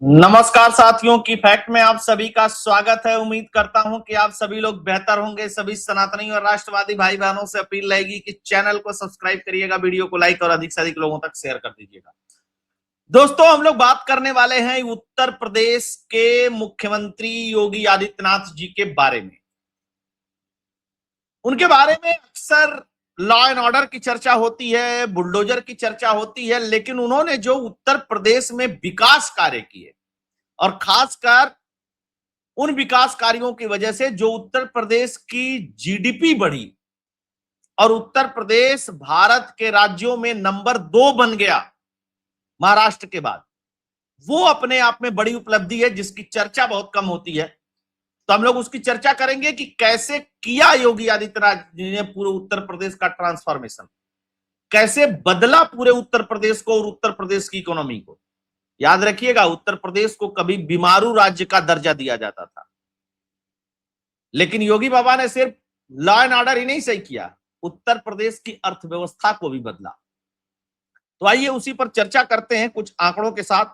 नमस्कार साथियों की फैक्ट में आप सभी का स्वागत है। उम्मीद करता हूं कि आप सभी लोग बेहतर होंगे। सभी सनातनी और राष्ट्रवादी भाई बहनों से अपील रहेगी कि चैनल को सब्सक्राइब करिएगा, वीडियो को लाइक और अधिक से अधिक लोगों तक शेयर कर दीजिएगा। दोस्तों, हम लोग बात करने वाले हैं उत्तर प्रदेश के मुख्यमंत्री योगी आदित्यनाथ जी के बारे में। उनके बारे में अक्सर लॉ एंड ऑर्डर की चर्चा होती है, बुलडोजर की चर्चा होती है, लेकिन उन्होंने जो उत्तर प्रदेश में विकास कार्य किए और खासकर उन विकास कार्यों की वजह से जो उत्तर प्रदेश की जीडीपी बढ़ी और उत्तर प्रदेश भारत के राज्यों में नंबर 2 बन गया महाराष्ट्र के बाद, वो अपने आप में बड़ी उपलब्धि है जिसकी चर्चा बहुत कम होती है। तो हम लोग उसकी चर्चा करेंगे कि कैसे किया योगी आदित्यनाथ जी ने पूरे उत्तर प्रदेश का ट्रांसफॉर्मेशन, कैसे बदला पूरे उत्तर प्रदेश को और उत्तर प्रदेश की इकोनॉमी को। याद रखिएगा, उत्तर प्रदेश को कभी बीमारू राज्य का दर्जा दिया जाता था, लेकिन योगी बाबा ने सिर्फ लॉ एंड ऑर्डर ही नहीं सही किया, उत्तर प्रदेश की अर्थव्यवस्था को भी बदला। तो आइए उसी पर चर्चा करते हैं कुछ आंकड़ों के साथ।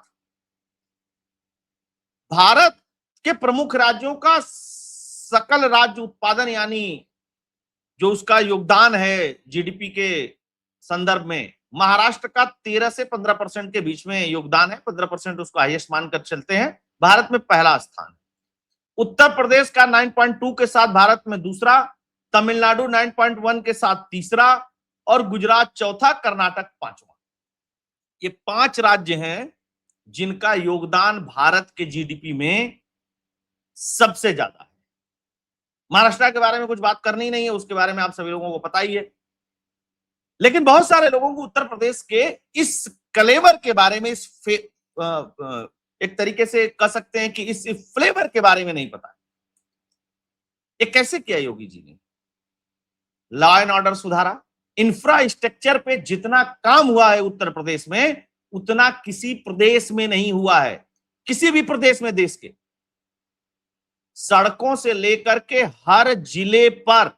भारत के प्रमुख राज्यों का सकल राज्य उत्पादन यानी जो उसका योगदान है जीडीपी के संदर्भ में, महाराष्ट्र का 13 से 15% के बीच में योगदान है। 15% उसको हाईएस्ट मानकर चलते हैं। भारत में पहला स्थान, उत्तर प्रदेश का 9.2 के साथ भारत में दूसरा, तमिलनाडु 9.1 के साथ तीसरा और गुजरात चौथा, कर्नाटक पांचवा। ये 5 राज्य हैं जिनका योगदान भारत के जीडीपी में सबसे ज्यादा है। महाराष्ट्र के बारे में कुछ बात करनी नहीं है, उसके बारे में आप सभी लोगों को पता ही है, लेकिन बहुत सारे लोगों को उत्तर प्रदेश के इस कलेवर के बारे में, एक तरीके से कह सकते हैं कि इस फ्लेवर के बारे में नहीं पता। ये कैसे किया योगी जी ने? लॉ एंड ऑर्डर सुधारा, इंफ्रास्ट्रक्चर पे जितना काम हुआ है उत्तर प्रदेश में उतना किसी प्रदेश में नहीं हुआ है। किसी भी प्रदेश में देश के सड़कों से लेकर के हर जिले पर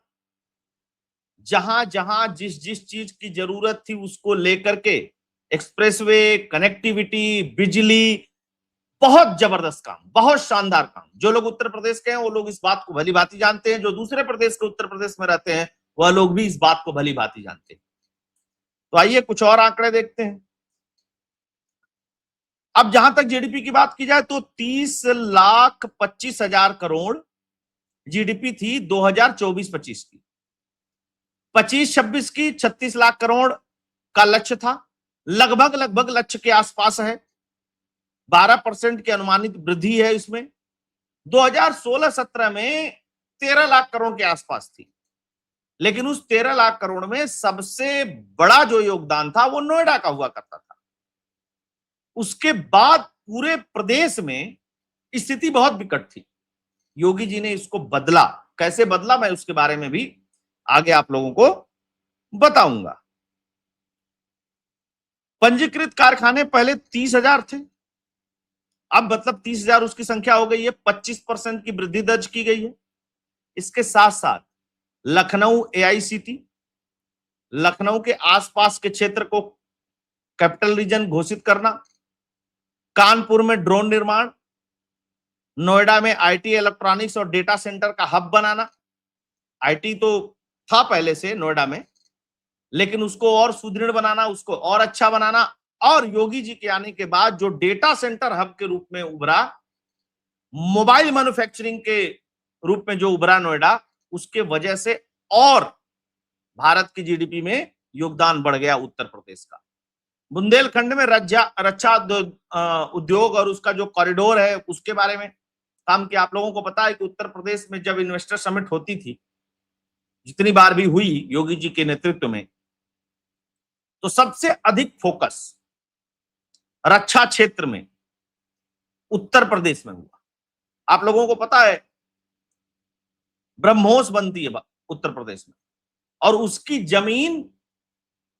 जहां जहां जिस जिस चीज की जरूरत थी उसको लेकर के, एक्सप्रेसवे, कनेक्टिविटी, बिजली, बहुत जबरदस्त काम, बहुत शानदार काम। जो लोग उत्तर प्रदेश के हैं वो लोग इस बात को भली भांति जानते हैं, जो दूसरे प्रदेश के उत्तर प्रदेश में रहते हैं वह लोग भी इस बात को भली भांति जानते हैं। तो आइए कुछ और आंकड़े देखते हैं। अब जहां तक जीडीपी की बात की जाए तो 30,25,000 करोड़ जीडीपी थी 2024-25 की। 25-26 की 36 लाख करोड़ का लक्ष्य था, लगभग लक्ष्य के आसपास है। 12% की अनुमानित वृद्धि है इसमें। 2016-17 में 13 लाख करोड़ के आसपास थी, लेकिन उस 13 लाख करोड़ में सबसे बड़ा जो योगदान था वो नोएडा का हुआ करता था। उसके बाद पूरे प्रदेश में स्थिति बहुत विकट थी। योगी जी ने इसको बदला। कैसे बदला, मैं उसके बारे में भी आगे आप लोगों को बताऊंगा। पंजीकृत कारखाने पहले 30,000 थे, अब मतलब 30,000 उसकी संख्या हो गई है। 25% की वृद्धि दर्ज की गई है। इसके साथ साथ लखनऊ एआईसीटी, लखनऊ के आसपास के क्षेत्र को कैपिटल रीजन घोषित करना, कानपुर में ड्रोन निर्माण, नोएडा में आईटी, इलेक्ट्रॉनिक्स और डेटा सेंटर का हब बनाना। आईटी तो था पहले से नोएडा में, लेकिन उसको और सुदृढ़ बनाना, उसको और अच्छा बनाना, और योगी जी के आने के बाद जो डेटा सेंटर हब के रूप में उभरा, मोबाइल मैन्युफैक्चरिंग के रूप में जो उभरा नोएडा, उसके वजह से और भारत की जीडीपी में योगदान बढ़ गया उत्तर प्रदेश का। बुंदेलखंड में रक्षा उद्योग और उसका जो कॉरिडोर है उसके बारे में काम किया। आप लोगों को पता है कि उत्तर प्रदेश में जब इन्वेस्टर समिट होती थी, जितनी बार भी हुई योगी जी के नेतृत्व में, तो सबसे अधिक फोकस रक्षा क्षेत्र में उत्तर प्रदेश में हुआ। आप लोगों को पता है ब्रह्मोस बनती है उत्तर प्रदेश में, और उसकी जमीन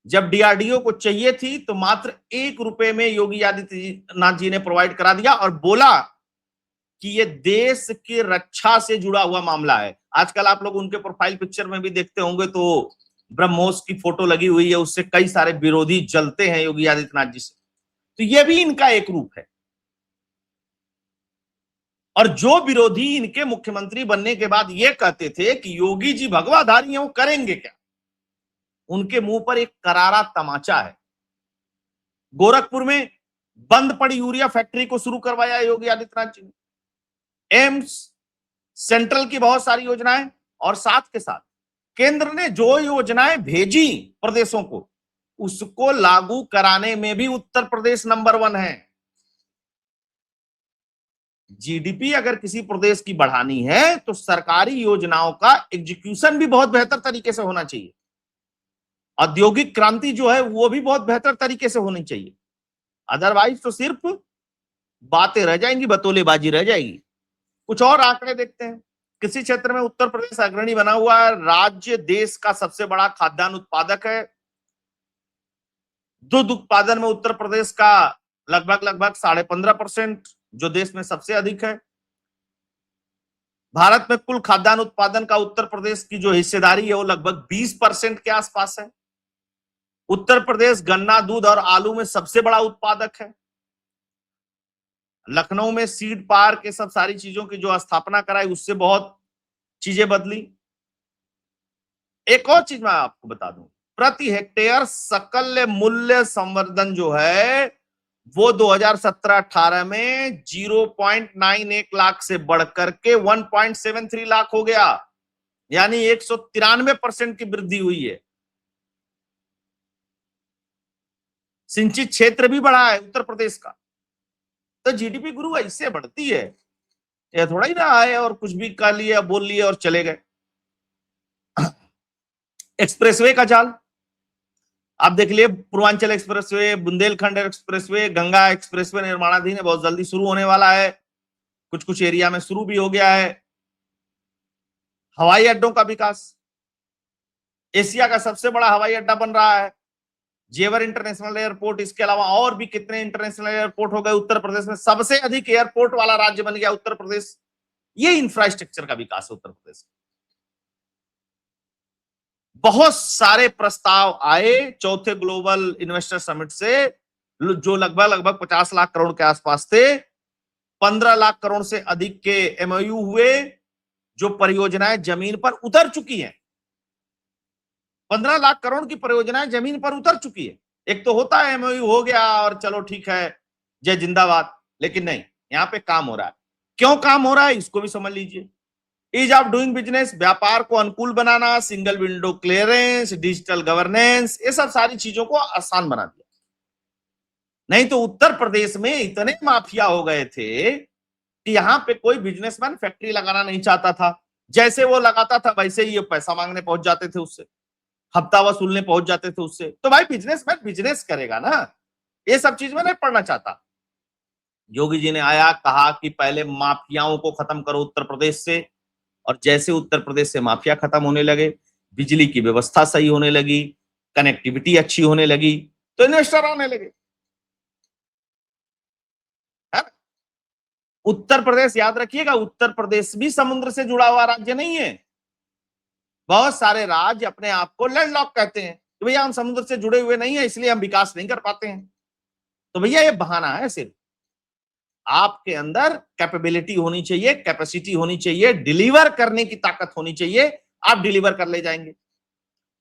जब डीआरडीओ को चाहिए थी तो मात्र 1 रुपए में योगी आदित्यनाथ जी ने प्रोवाइड करा दिया और बोला कि ये देश की रक्षा से जुड़ा हुआ मामला है। आजकल आप लोग उनके प्रोफाइल पिक्चर में भी देखते होंगे तो ब्रह्मोस की फोटो लगी हुई है, उससे कई सारे विरोधी जलते हैं योगी आदित्यनाथ जी से। तो ये भी इनका एक रूप है। और जो विरोधी इनके मुख्यमंत्री बनने के बाद ये कहते थे कि योगी जी भगवाधारी हैं, वो करेंगे क्या, उनके मुंह पर एक करारा तमाचा है। गोरखपुर में बंद पड़ी यूरिया फैक्ट्री को शुरू करवाया योगी आदित्यनाथ जी ने। एम्स, सेंट्रल की बहुत सारी योजनाएं, और साथ के साथ केंद्र ने जो योजनाएं भेजी प्रदेशों को, उसको लागू कराने में भी उत्तर प्रदेश नंबर 1 है। जीडीपी अगर किसी प्रदेश की बढ़ानी है तो सरकारी योजनाओं का एग्जीक्यूशन भी बहुत बेहतर तरीके से होना चाहिए। औद्योगिक क्रांति जो है वो भी बहुत बेहतर तरीके से होनी चाहिए। अदरवाइज तो सिर्फ बातें रह जाएंगी, बतौलेबाजी रह जाएगी। कुछ और आंकड़े देखते हैं। किसी क्षेत्र में उत्तर प्रदेश अग्रणी बना हुआ है। राज्य देश का सबसे बड़ा खाद्यान्न उत्पादक है। दूध उत्पादन में उत्तर प्रदेश का लगभग 15.5%, जो देश में सबसे अधिक है। भारत में कुल खाद्यान्न उत्पादन का उत्तर प्रदेश की जो हिस्सेदारी है वो लगभग 20% के आसपास है। उत्तर प्रदेश गन्ना, दूध और आलू में सबसे बड़ा उत्पादक है। लखनऊ में सीड पार्क, ये सब सारी चीजों की जो स्थापना कराई उससे बहुत चीजें बदली। एक और चीज मैं आपको बता दूं, प्रति हेक्टेयर सकल मूल्य संवर्धन जो है वो 2017-18 में 0.91 लाख से बढ़कर के 1.73 लाख हो गया, यानी 193% की वृद्धि हुई है। सिंचित क्षेत्र भी बढ़ा है उत्तर प्रदेश का। तो जीडीपी गुरु ऐसे बढ़ती है, यह थोड़ा ही ना आए और कुछ भी कर लिया, बोल लिए और चले गए। एक्सप्रेसवे का जाल आप देख लिए, Purvanchal expressway, Bundelkhand expressway, Ganga expressway निर्माणाधीन है, बहुत जल्दी शुरू होने वाला है। कुछ कुछ एरिया में शुरू भी हो गया है। हवाई अड्डों का विकास, एशिया का सबसे बड़ा हवाई अड्डा बन रहा है, जेवर इंटरनेशनल एयरपोर्ट। इसके अलावा और भी कितने इंटरनेशनल एयरपोर्ट हो गए। उत्तर प्रदेश में सबसे अधिक एयरपोर्ट वाला राज्य बन गया उत्तर प्रदेश। ये इंफ्रास्ट्रक्चर का विकास है उत्तर प्रदेश। बहुत सारे प्रस्ताव आए चौथे ग्लोबल इन्वेस्टर समिट से, जो लगभग 50 लाख करोड़ के आसपास थे। 15 लाख करोड़ से अधिक के एमओयू हुए, जो परियोजनाएं जमीन पर उतर चुकी हैं। 15 लाख करोड़ की परियोजनाएं जमीन पर उतर चुकी है। एक तो होता है एमओयू हो गया और चलो ठीक है, जय जिंदाबाद, लेकिन नहीं, यहां पे काम हो रहा है। क्यों काम हो रहा है इसको भी समझ लीजिए। ईज ऑफ डूइंग बिजनेस, व्यापार को अनुकूल बनाना, single window clearance, digital governance, ये सब सारी चीजों को आसान बना दिया। नहीं तो उत्तर प्रदेश में इतने माफिया हो गए थे कि यहां पे कोई बिजनेसमैन फैक्ट्री लगाना नहीं चाहता था। जैसे वो लगाता था वैसे ही ये पैसा मांगने पहुंच जाते थे, उससे हफ्ता वसूलने पहुंच जाते थे उससे। तो भाई बिजनेसमैन बिजनेस करेगा ना, ये सब चीज में नहीं पढ़ना चाहता। योगी जी ने आया, कहा कि पहले माफियाओं को खत्म करो उत्तर प्रदेश से, और जैसे उत्तर प्रदेश से माफिया खत्म होने लगे, बिजली की व्यवस्था सही होने लगी, कनेक्टिविटी अच्छी होने लगी, तो इन्वेस्टर आने लगे। है? उत्तर प्रदेश याद रखिएगा, उत्तर प्रदेश भी समुद्र से जुड़ा हुआ राज्य नहीं है। बहुत सारे राज्य अपने आप को लैंडलॉक कहते हैं कि भैया हम समुद्र से जुड़े हुए नहीं है, इसलिए हम विकास नहीं कर पाते हैं। तो भैया ये बहाना है सिर्फ। आपके अंदर कैपेबिलिटी होनी चाहिए, कैपेसिटी होनी चाहिए, डिलीवर करने की ताकत होनी चाहिए, आप डिलीवर कर ले जाएंगे।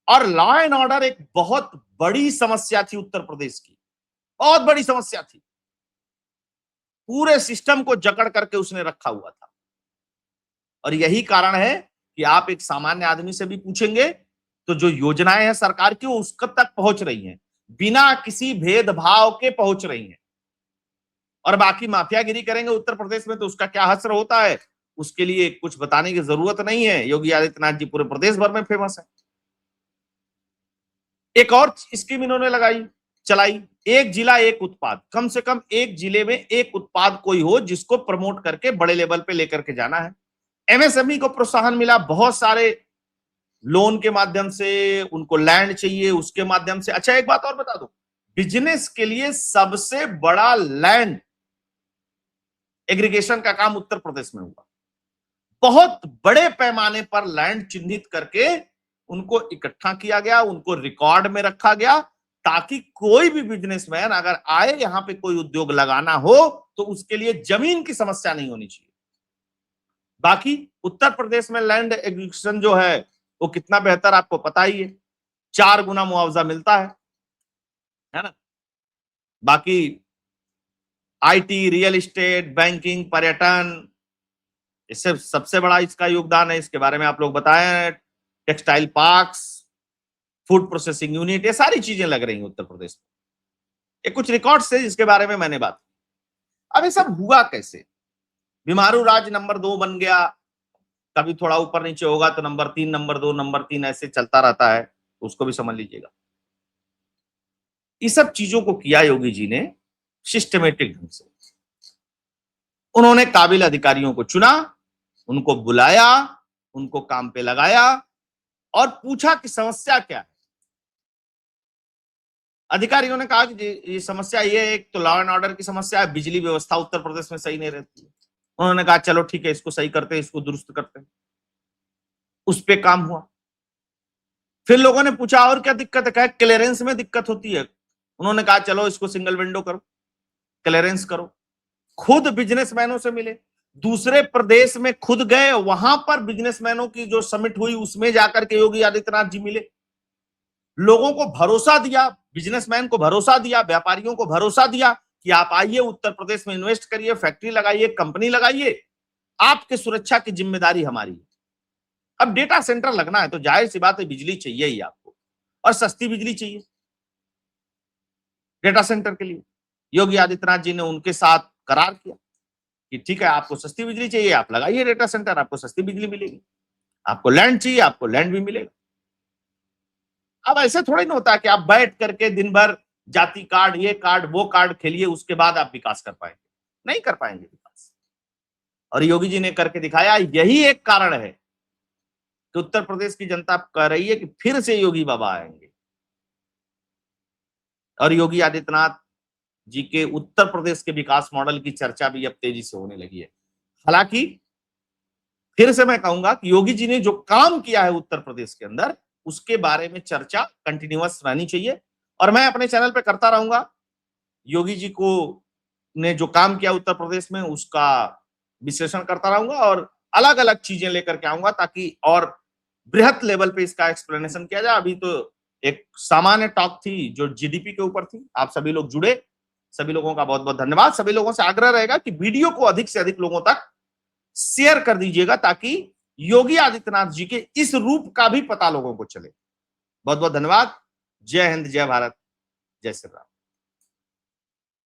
और लॉ एंड ऑर्डर एक बहुत बड़ी समस्या थी उत्तर प्रदेश की, बहुत बड़ी समस्या थी। पूरे सिस्टम को जकड़ करके उसने रखा हुआ था। और यही कारण है कि आप एक सामान्य आदमी से भी पूछेंगे तो जो योजनाएं हैं सरकार की वो उसक तक पहुंच रही हैं, बिना किसी भेदभाव के पहुंच रही हैं। और बाकी माफियागिरी करेंगे उत्तर प्रदेश में तो उसका क्या हश्र होता है, उसके लिए कुछ बताने की जरूरत नहीं है। योगी आदित्यनाथ जी पूरे प्रदेश भर में फेमस है। एक और स्कीम इन्होंने चलाई, एक जिला एक उत्पाद। कम से कम एक जिले में एक उत्पाद कोई हो जिसको प्रमोट करके बड़े लेवल पे लेकर के जाना है। एमएसएमई को प्रोत्साहन मिला, बहुत सारे लोन के माध्यम से, उनको लैंड चाहिए उसके माध्यम से। अच्छा एक बात और बता दो, बिजनेस के लिए सबसे बड़ा लैंड एग्रीगेशन का काम उत्तर प्रदेश में हुआ। बहुत बड़े पैमाने पर लैंड चिन्हित करके उनको इकट्ठा किया गया, उनको रिकॉर्ड में रखा गया, ताकि कोई भी बिजनेसमैन अगर आए यहां पे कोई उद्योग लगाना हो तो उसके लिए जमीन की समस्या नहीं होनी चाहिए। बाकी उत्तर प्रदेश में लैंड एक्विजिशन जो है वो कितना बेहतर आपको पता ही है, 4 गुना मुआवजा मिलता है ना। बाकी आईटी, रियल एस्टेट, बैंकिंग, पर्यटन, इससे सबसे बड़ा इसका योगदान है, इसके बारे में आप लोग बताए हैं। Textile parks, food processing unit, ये सारी चीजें लग रही हैं उत्तर प्रदेश में। ये कुछ रिकॉर्ड्स है जिसके बारे में मैंने बात की। अब ये सब हुआ कैसे? बीमारू राज्य नंबर 2 बन गया, कभी थोड़ा ऊपर नीचे होगा तो नंबर 3, नंबर 2, नंबर 3 ऐसे चलता रहता है, उसको भी समझ लीजिएगा। इस सब चीजों को किया योगी जी ने सिस्टमेटिक ढंग से। उन्होंने काबिल अधिकारियों को चुना, उनको बुलाया, उनको काम पे लगाया और पूछा कि समस्या क्या है। अधिकारियों ने कहा कि ये समस्या ये है, एक तो लॉ एंड ऑर्डर की समस्या है, बिजली व्यवस्था उत्तर प्रदेश में सही नहीं रहती है। उन्होंने कहा चलो ठीक है, इसको सही करते हैं, इसको दुरुस्त करते हैं। उस पे काम हुआ। फिर लोगों ने पूछा और क्या दिक्कत है? कहा क्लियरेंस में दिक्कत होती है। उन्होंने कहा चलो इसको सिंगल विंडो करो, क्लियरेंस करो। खुद बिजनेसमैनों से मिले, दूसरे प्रदेश में खुद गए, वहां पर बिजनेसमैनों की जो समिट हुई उसमें जाकर के योगी आदित्यनाथ जी मिले, लोगों को भरोसा दिया, बिजनेसमैन को भरोसा दिया, व्यापारियों को भरोसा दिया कि आप आइए उत्तर प्रदेश में इन्वेस्ट करिए, फैक्ट्री लगाइए, कंपनी लगाइए, आपकी सुरक्षा की जिम्मेदारी हमारी है। अब डेटा सेंटर लगना है तो जाहिर सी बात है बिजली चाहिए ही आपको, और सस्ती बिजली चाहिए डेटा सेंटर के लिए। योगी आदित्यनाथ जी ने उनके साथ करार किया कि ठीक है, आपको सस्ती बिजली चाहिए, आप लगाइए डेटा सेंटर, आपको सस्ती बिजली मिलेगी। आपको लैंड चाहिए, आपको लैंड भी मिलेगा। अब ऐसे थोड़ी ना होता है कि आप बैठ करके दिन भर जाति कार्ड, ये कार्ड, वो कार्ड खेलिए, उसके बाद आप विकास कर पाएंगे। नहीं कर पाएंगे विकास। और योगी जी ने करके दिखाया। यही एक कारण है कि उत्तर प्रदेश की जनता कह रही है कि फिर से योगी बाबा आएंगे। और योगी आदित्यनाथ जी के उत्तर प्रदेश के विकास मॉडल की चर्चा भी अब तेजी से होने लगी है। हालांकि फिर से मैं कहूंगा कि योगी जी ने जो काम किया है उत्तर प्रदेश के अंदर, उसके बारे में चर्चा कंटिन्यूअस रहनी चाहिए। और मैं अपने चैनल पे करता रहूंगा। योगी जी को ने जो काम किया उत्तर प्रदेश में उसका विश्लेषण करता रहूंगा और अलग अलग चीजें लेकर के आऊंगा, ताकि और बृहत लेवल पे इसका एक्सप्लेनेशन किया जाए। अभी तो एक सामान्य टॉक थी जो जीडीपी के ऊपर थी। आप सभी लोग जुड़े, सभी लोगों का बहुत बहुत धन्यवाद। सभी लोगों से आग्रह रहेगा कि वीडियो को अधिक से अधिक लोगों तक शेयर कर दीजिएगा, ताकि योगी आदित्यनाथ जी के इस रूप का भी पता लोगों को चले। बहुत बहुत धन्यवाद। जय हिंद, जय भारत, जय श्री राम।